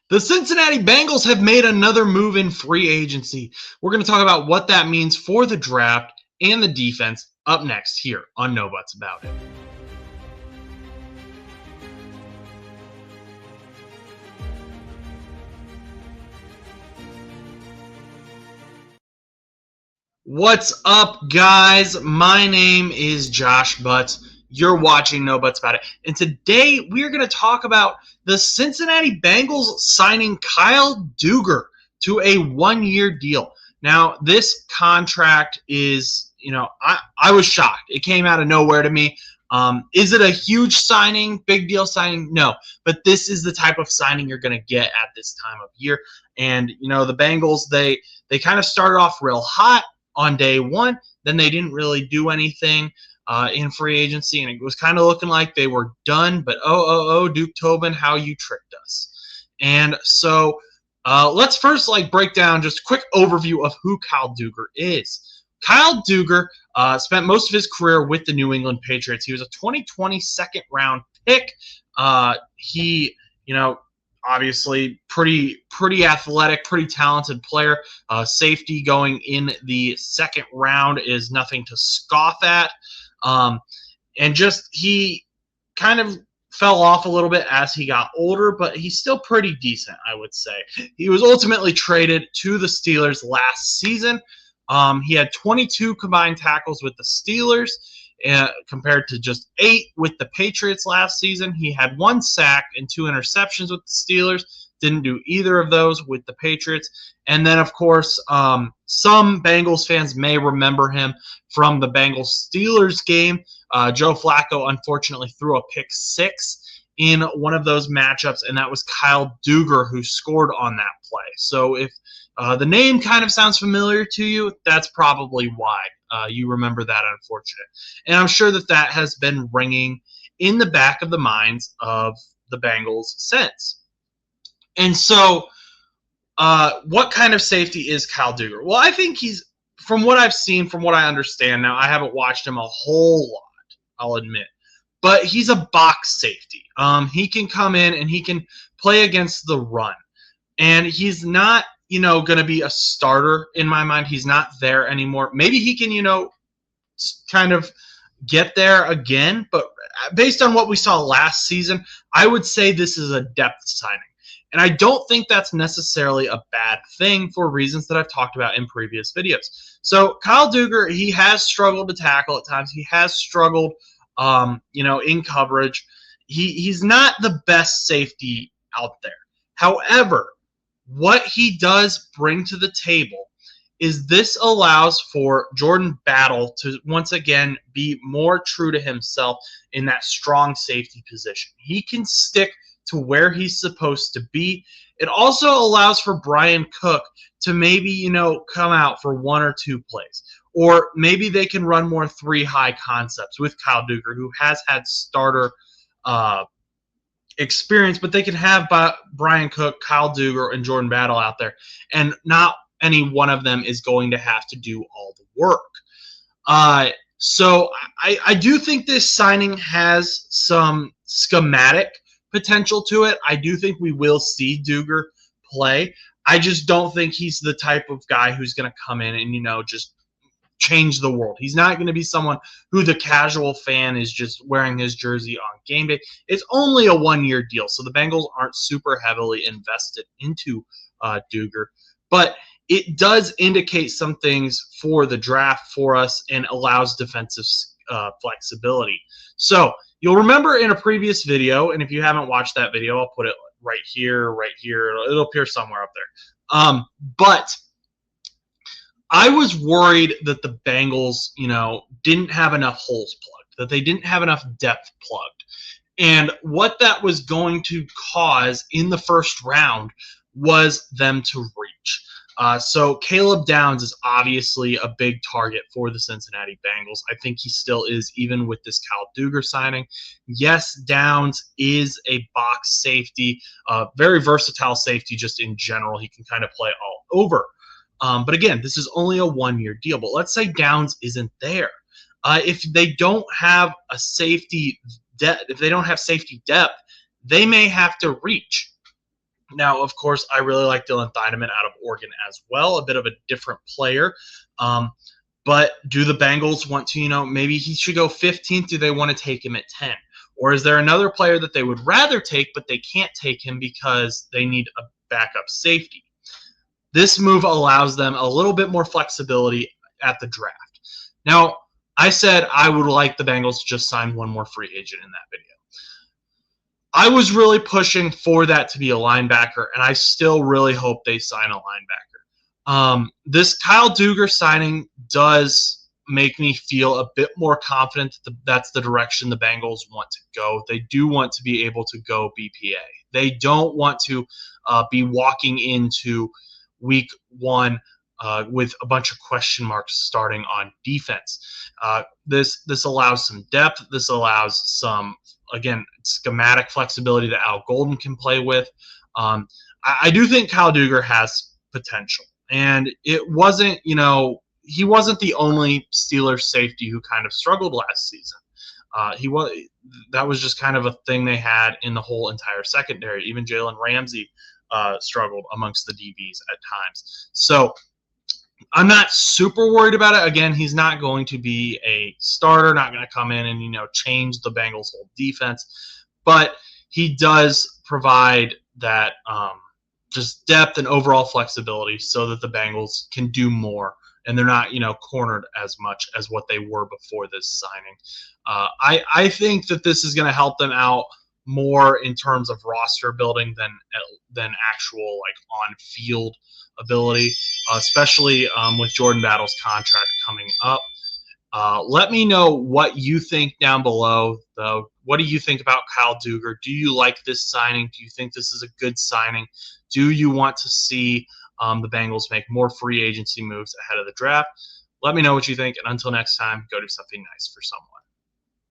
The Cincinnati Bengals have made another move in free agency. We're going to talk about what that means for the draft and the defense up next here on No Butts About It. What's up, guys? My name is Josh Butts. You're watching No Butts About It. And today we're going to talk about the Cincinnati Bengals signing Kyle Dugger to a one-year deal. Now, this contract is, I was shocked. It came out of nowhere to me. Is it a huge signing, big deal signing? No. But this is the type of signing you're going to get at this time of year. And, the Bengals, they kind of started off real hot on day one. Then they didn't really do anything in free agency, and it was kind of looking like they were done. But Duke Tobin, how you tricked us. And so let's first break down just a quick overview of who Kyle Dugger is. Kyle Dugger spent most of his career with the New England Patriots. He was a 2020 second-round pick. He, obviously pretty athletic, pretty talented player. Safety going in the second round is nothing to scoff at. And just he kind of fell off a little bit as he got older, but he's still pretty decent, I would say. He was ultimately traded to the Steelers last season. He had 22 combined tackles with the Steelers, compared to just 8 with the Patriots last season. He had 1 sack and 2 interceptions with the Steelers. Didn't do either of those with the Patriots. And then, of course, some Bengals fans may remember him from the Bengals-Steelers game. Joe Flacco, unfortunately, threw a pick 6 in one of those matchups, and that was Kyle Dugger who scored on that play. So if the name kind of sounds familiar to you, that's probably why you remember that, unfortunate. And I'm sure that has been ringing in the back of the minds of the Bengals since. And so what kind of safety is Kyle Dugger? Well, I think he's, from what I've seen, from what I understand now, I haven't watched him a whole lot, I'll admit. But he's a box safety. He can come in and he can play against the run. And he's not, going to be a starter in my mind. He's not there anymore. Maybe he can, kind of get there again. But based on what we saw last season, I would say this is a depth signing. And I don't think that's necessarily a bad thing for reasons that I've talked about in previous videos. So Kyle Dugger, he has struggled to tackle at times. He has struggled, in coverage. He's not the best safety out there. However, what he does bring to the table is this allows for Jordan Battle to once again be more true to himself in that strong safety position. He can stick to where he's supposed to be. It also allows for Brian Cook to maybe, come out for 1 or 2 plays. Or maybe they can run more 3 high concepts with Kyle Dugger, who has had starter experience, but they can have Brian Cook, Kyle Dugger, and Jordan Battle out there, and not any one of them is going to have to do all the work. So I do think this signing has some schematic potential to it. I do think we will see Dugger play. I just don't think he's the type of guy who's going to come in and, just change the world. He's not going to be someone who the casual fan is just wearing his jersey on game day. It's only a 1-year deal, so the Bengals aren't super heavily invested into Dugger. But it does indicate some things for the draft for us and allows defensive flexibility. So you'll remember in a previous video, and if you haven't watched that video, I'll put it right here. It'll appear somewhere up there. But I was worried that the Bengals, didn't have enough holes plugged, that they didn't have enough depth plugged. And what that was going to cause in the first round was them to reach. So Caleb Downs is obviously a big target for the Cincinnati Bengals. I think he still is, even with this Kyle Dugger signing. Yes, Downs is a box safety, very versatile safety just in general. He can kind of play all over. But again, this is only a 1-year deal. But let's say Downs isn't there. If they don't have a safety depth, they may have to reach. Now, of course, I really like Dylan Thieneman out of Oregon as well, a bit of a different player. But do the Bengals want to, maybe he should go 15th? Do they want to take him at 10? Or is there another player that they would rather take, but they can't take him because they need a backup safety? This move allows them a little bit more flexibility at the draft. Now, I said I would like the Bengals to just sign one more free agent in that video. I was really pushing for that to be a linebacker, and I still really hope they sign a linebacker. This Kyle Duggar signing does make me feel a bit more confident that that's the direction the Bengals want to go. They do want to be able to go BPA. They don't want to be walking into week one with a bunch of question marks starting on defense. This allows some depth. This allows some, again, schematic flexibility that Al Golden can play with. I do think Kyle Duggar has potential. And it wasn't, he wasn't the only Steelers safety who kind of struggled last season. That was just kind of a thing they had in the whole entire secondary. Even Jalen Ramsey struggled amongst the DBs at times. So I'm not super worried about it. Again, he's not going to be a starter, not going to come in and, change the Bengals' whole defense. But he does provide that just depth and overall flexibility so that the Bengals can do more and they're not, cornered as much as what they were before this signing. I think that this is going to help them out more in terms of roster building than actual on-field ability, especially with Jordan Battle's contract coming up. Let me know what you think down below, though. What do you think about Kyle Duggar? Do you like this signing? Do you think this is a good signing? Do you want to see the Bengals make more free agency moves ahead of the draft? Let me know what you think, and until next time, go do something nice for someone.